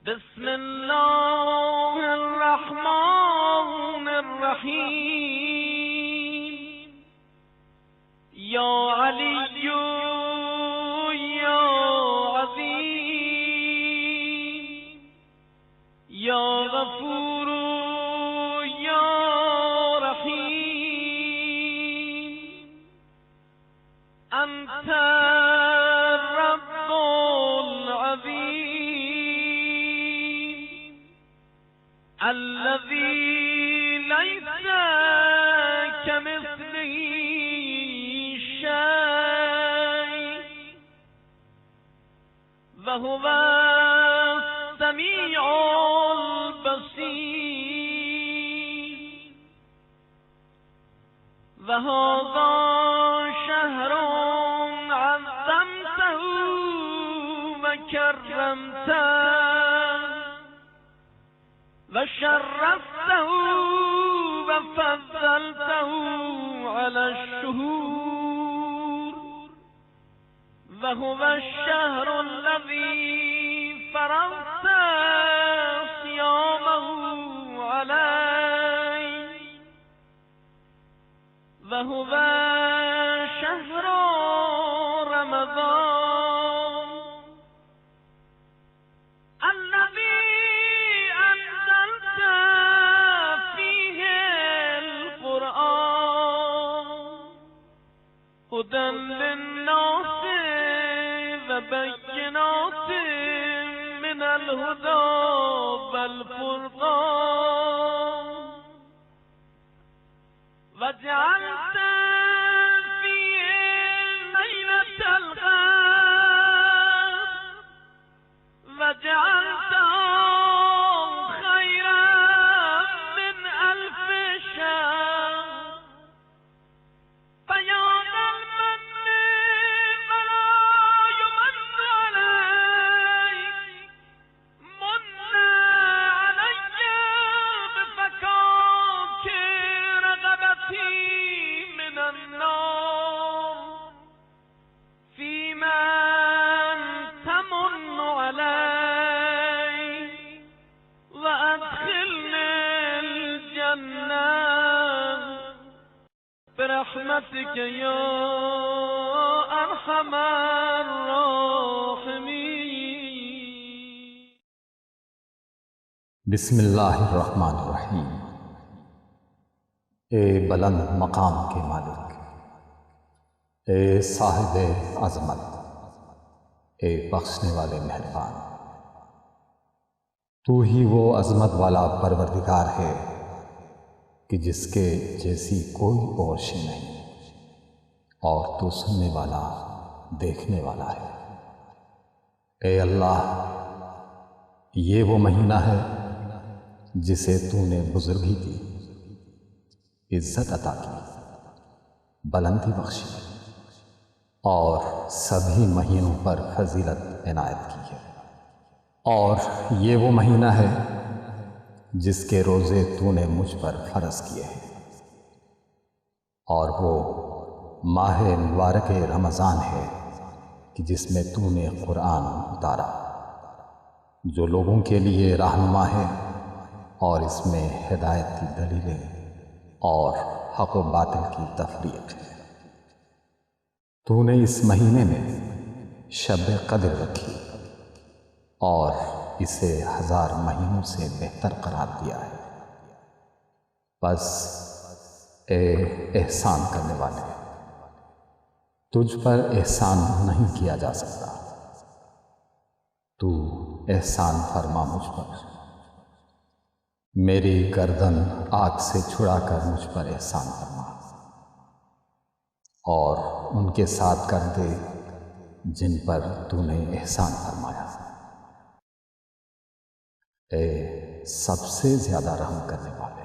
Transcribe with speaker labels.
Speaker 1: بسم الله الرحمن الرحیم. یا علی یا عظیم، یا غفور یا رحیم. انت رب العظیم الذي ليس كمثله شيء وهو السميع البصير. وهذا شهر عظمته وكرمته وشرفته وفضلته على الشهور. وهو الشهر الذي فرضت صيامه عليه. وهو شهر رمضان الذي أنزلت فيه القرآن هدى للناس وبينات من الهدى والفرقان. وجعلت فيه ليلة القدر وجعلته خيرا من 1000 شهر. فيا ذا المن ولا يمن عليك من علي بفكاك رغبتي من النار. في من تمن علي وأدخلني الجنة برحمتك يا أرحم الراحمين.
Speaker 2: بسم اللہ الرحمن الرحیم. اے بلند مقام کے مالک، اے صاحب عظمت، اے بخشنے والے مہربان، تو ہی وہ عظمت والا پروردگار ہے کہ جس کے جیسی کوئی اور شے نہیں، اور تو سننے والا دیکھنے والا ہے۔ اے اللہ، یہ وہ مہینہ ہے جسے تو نے بزرگی دی، عزت عطا کی، بلندی بخشی اور سبھی مہینوں پر فضیلت عنایت کی ہے۔ اور یہ وہ مہینہ ہے جس کے روزے تو نے مجھ پر فرض کیے ہیں، اور وہ ماہ مبارک رمضان ہے کہ جس میں تو نے قرآن اتارا، جو لوگوں کے لیے رہنما ہے اور اس میں ہدایت کی دلیلیں اور حق و باطل کی تفریق ہے۔ تو نے اس مہینے میں شب قدر رکھی اور اسے 1000 مہینوں سے بہتر قرار دیا ہے۔ بس اے احسان کرنے والے، تجھ پر احسان نہیں کیا جا سکتا، تو احسان فرما مجھ پر۔ میری گردن آگ سے چھڑا کر مجھ پر احسان فرما، اور ان کے ساتھ کر دے جن پر تو نے احسان فرمایا۔ اے سب سے زیادہ رحم کرنے والے،